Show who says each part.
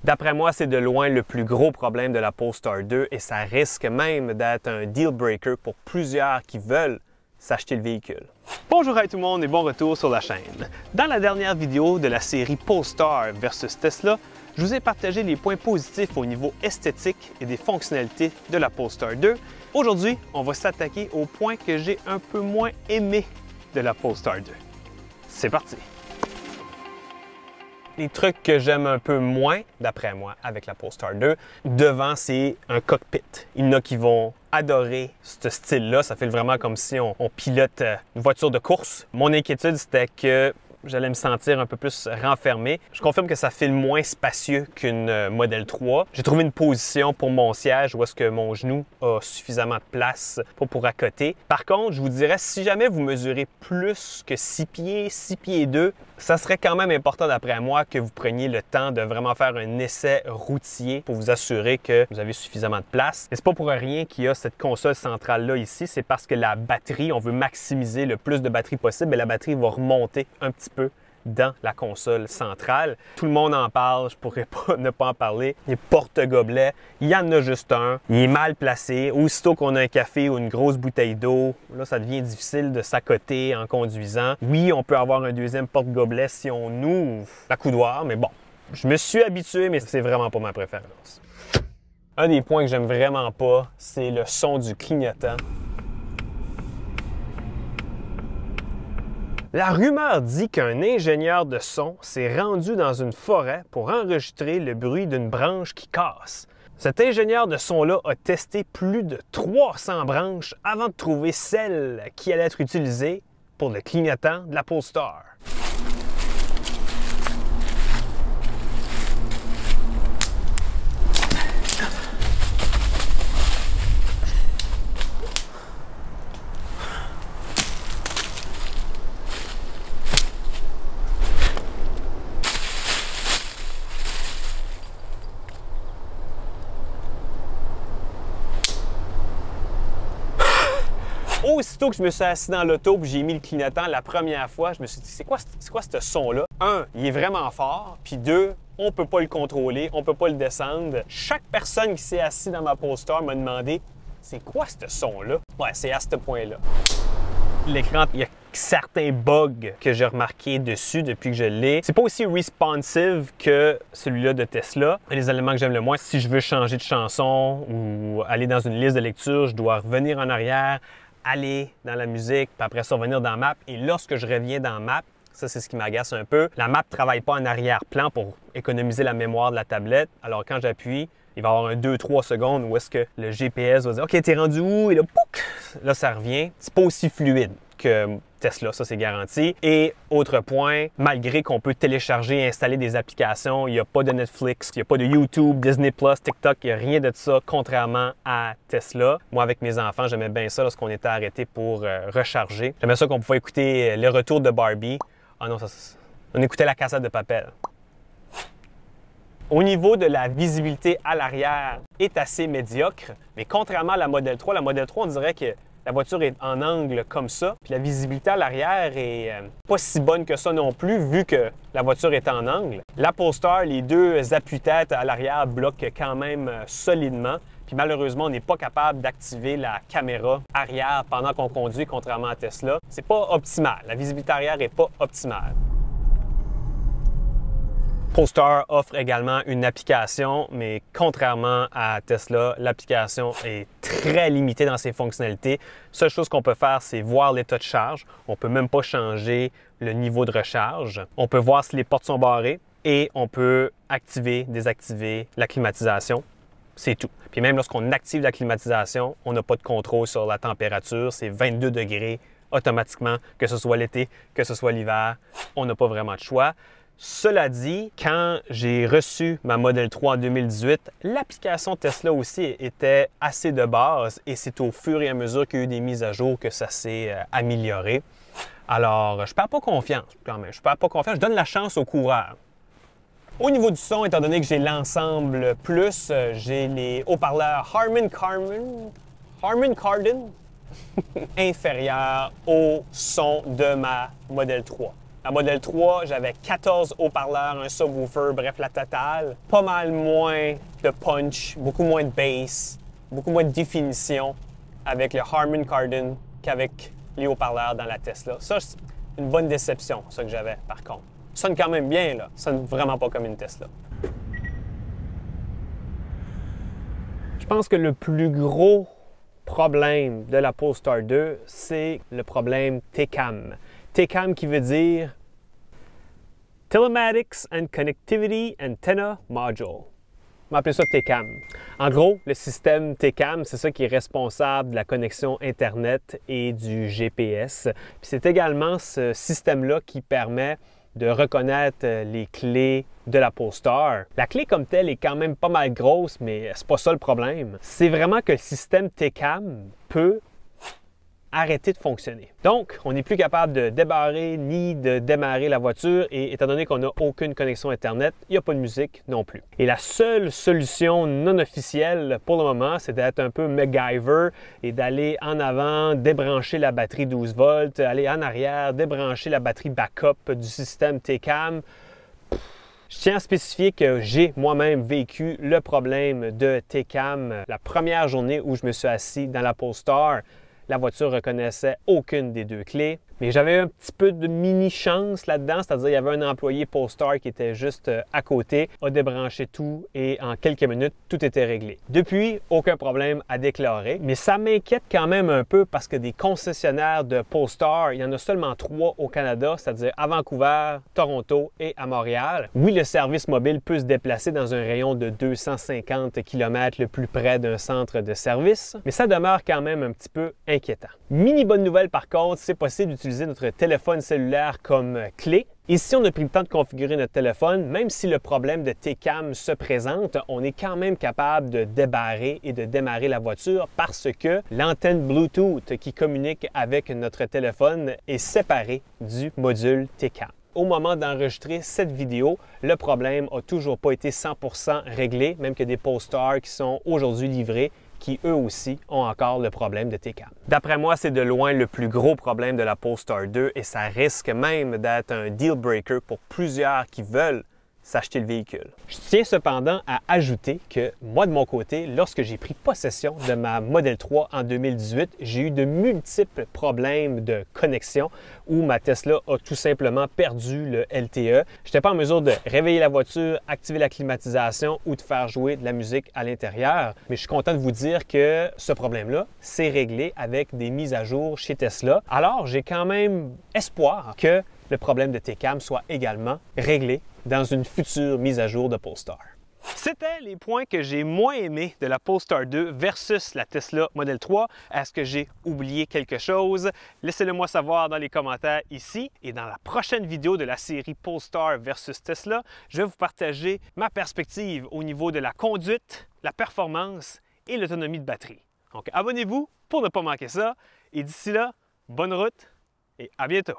Speaker 1: D'après moi, c'est de loin le plus gros problème de la Polestar 2 et ça risque même d'être un deal breaker pour plusieurs qui veulent s'acheter le véhicule. Bonjour à tout le monde et bon retour sur la chaîne. Dans la dernière vidéo de la série Polestar versus Tesla, je vous ai partagé les points positifs au niveau esthétique et des fonctionnalités de la Polestar 2. Aujourd'hui, on va s'attaquer aux points que j'ai un peu moins aimés de la Polestar 2. C'est parti! Les trucs que j'aime un peu moins, d'après moi, avec la Polestar 2, devant, c'est un cockpit. Il y en a qui vont adorer ce style-là. Ça fait vraiment comme si on pilote une voiture de course. Mon inquiétude, c'était que j'allais me sentir un peu plus renfermé. Je confirme que ça file moins spacieux qu'une Model 3. J'ai trouvé une position pour mon siège où est-ce que mon genou a suffisamment de place pour accoter. Par contre, je vous dirais, si jamais vous mesurez plus que 6 pieds 2, ça serait quand même important d'après moi que vous preniez le temps de vraiment faire un essai routier pour vous assurer que vous avez suffisamment de place. Et c'est pas pour rien qu'il y a cette console centrale-là ici, c'est parce que la batterie, on veut maximiser le plus de batterie possible et la batterie va remonter un petit peu dans la console centrale. Tout le monde en parle, je pourrais pas ne pas en parler. Les porte-gobelets, il y en a juste un. Il est mal placé. Aussitôt qu'on a un café ou une grosse bouteille d'eau, là, ça devient difficile de s'accoter en conduisant. Oui, on peut avoir un deuxième porte-gobelet si on ouvre la coudoir, mais bon, je me suis habitué, mais c'est vraiment pas ma préférence. Un des points que j'aime vraiment pas, c'est le son du clignotant. La rumeur dit qu'un ingénieur de son s'est rendu dans une forêt pour enregistrer le bruit d'une branche qui casse. Cet ingénieur de son-là a testé plus de 300 branches avant de trouver celle qui allait être utilisée pour le clignotant de la Polestar. Aussitôt que je me suis assis dans l'auto et j'ai mis le clignotant la première fois, je me suis dit, c'est quoi ce son-là? Un, il est vraiment fort, puis deux, on peut pas le contrôler, on peut pas le descendre. Chaque personne qui s'est assise dans ma Polestar m'a demandé, c'est quoi ce son-là? Ouais, c'est à ce point-là. L'écran, il y a certains bugs que j'ai remarqués dessus depuis que je l'ai. C'est pas aussi responsive que celui-là de Tesla. Les éléments que j'aime le moins, si je veux changer de chanson ou aller dans une liste de lecture, je dois revenir en arrière, aller dans la musique, puis après ça, revenir dans Map. Et lorsque je reviens dans Map, ça, c'est ce qui m'agace un peu, la map ne travaille pas en arrière-plan pour économiser la mémoire de la tablette. Alors, quand j'appuie, il va y avoir un 2-3 secondes où est-ce que le GPS va dire « OK, t'es rendu où? » Et là, pouc! Là, ça revient. C'est pas aussi fluide que Tesla, ça, c'est garanti. Et autre point, malgré qu'on peut télécharger et installer des applications, il n'y a pas de Netflix, il n'y a pas de YouTube, Disney+, TikTok, il n'y a rien de ça, contrairement à Tesla. Moi, avec mes enfants, j'aimais bien ça lorsqu'on était arrêté pour recharger. J'aimais ça qu'on pouvait écouter les retours de Barbie. Ah non, on écoutait La Casa de Papel. Au niveau de la visibilité à l'arrière est assez médiocre, mais contrairement à la Model 3, on dirait que la voiture est en angle comme ça, puis la visibilité à l'arrière est pas si bonne que ça non plus, vu que la voiture est en angle. La Polestar, les deux appuis-têtes à l'arrière bloquent quand même solidement, puis malheureusement, on n'est pas capable d'activer la caméra arrière pendant qu'on conduit, contrairement à Tesla. C'est pas optimal. La visibilité arrière n'est pas optimale. Polestar offre également une application, mais contrairement à Tesla, l'application est très limitée dans ses fonctionnalités. Seule chose qu'on peut faire, c'est voir l'état de charge. On ne peut même pas changer le niveau de recharge. On peut voir si les portes sont barrées et on peut activer, désactiver la climatisation. C'est tout. Puis même lorsqu'on active la climatisation, on n'a pas de contrôle sur la température. C'est 22 degrés automatiquement, que ce soit l'été, que ce soit l'hiver. On n'a pas vraiment de choix. Cela dit, quand j'ai reçu ma Model 3 en 2018, l'application Tesla aussi était assez de base et c'est au fur et à mesure qu'il y a eu des mises à jour que ça s'est amélioré. Alors, je ne perds pas confiance quand même. Je donne la chance aux coureurs. Au niveau du son, étant donné que j'ai l'ensemble plus, j'ai les haut-parleurs Harman Kardon inférieurs au son de ma Model 3. La Model 3, j'avais 14 haut-parleurs, un subwoofer, bref, la totale. Pas mal moins de punch, beaucoup moins de bass, beaucoup moins de définition avec le Harman Kardon qu'avec les haut-parleurs dans la Tesla. Ça, c'est une bonne déception, ça que j'avais, par contre. Ça sonne quand même bien, là. Ça sonne vraiment pas comme une Tesla. Je pense que le plus gros problème de la Polestar 2, c'est le problème TCAM. TCAM qui veut dire Telematics and Connectivity Antenna Module. On va appeler ça TCAM. En gros, le système TCAM, c'est ça qui est responsable de la connexion Internet et du GPS. Puis c'est également ce système-là qui permet de reconnaître les clés de la Polestar. La clé comme telle est quand même pas mal grosse, mais c'est pas ça le problème. C'est vraiment que le système TCAM peut arrêter de fonctionner. Donc, on n'est plus capable de débarrer ni de démarrer la voiture et étant donné qu'on n'a aucune connexion Internet, il n'y a pas de musique non plus. Et la seule solution non officielle pour le moment, c'est d'être un peu MacGyver et d'aller en avant, débrancher la batterie 12 volts, aller en arrière, débrancher la batterie backup du système TCAM. Je tiens à spécifier que j'ai moi-même vécu le problème de TCAM la première journée où je me suis assis dans la Polestar. La voiture ne reconnaissait aucune des deux clés. Mais j'avais un petit peu de mini-chance là-dedans, c'est-à-dire il y avait un employé Polestar qui était juste à côté, a débranché tout et en quelques minutes, tout était réglé. Depuis, aucun problème à déclarer, mais ça m'inquiète quand même un peu parce que des concessionnaires de Polestar, il y en a seulement 3 au Canada, c'est-à-dire à Vancouver, Toronto et à Montréal. Oui, le service mobile peut se déplacer dans un rayon de 250 km le plus près d'un centre de service, mais ça demeure quand même un petit peu inquiétant. Mini bonne nouvelle par contre, c'est possible d'utiliser notre téléphone cellulaire comme clé. Ici, on a pris le temps de configurer notre téléphone. Même si le problème de TCAM se présente, on est quand même capable de débarrer et de démarrer la voiture parce que l'antenne Bluetooth qui communique avec notre téléphone est séparée du module TCAM. Au moment d'enregistrer cette vidéo, le problème n'a toujours pas été 100% réglé, même que des Polestar qui sont aujourd'hui livrés qui eux aussi ont encore le problème de TCAM. D'après moi, c'est de loin le plus gros problème de la Polestar 2 et ça risque même d'être un deal breaker pour plusieurs qui veulent s'acheter le véhicule. Je tiens cependant à ajouter que moi, de mon côté, lorsque j'ai pris possession de ma Model 3 en 2018, j'ai eu de multiples problèmes de connexion où ma Tesla a tout simplement perdu le LTE. Je n'étais pas en mesure de réveiller la voiture, activer la climatisation ou de faire jouer de la musique à l'intérieur. Mais je suis content de vous dire que ce problème-là, c'est réglé avec des mises à jour chez Tesla. Alors, j'ai quand même espoir que le problème de TCAM soit également réglé dans une future mise à jour de Polestar. C'était les points que j'ai moins aimés de la Polestar 2 versus la Tesla Model 3. Est-ce que j'ai oublié quelque chose? Laissez-le moi savoir dans les commentaires ici. Et dans la prochaine vidéo de la série Polestar versus Tesla, je vais vous partager ma perspective au niveau de la conduite, la performance et l'autonomie de batterie. Donc abonnez-vous pour ne pas manquer ça. Et d'ici là, bonne route et à bientôt!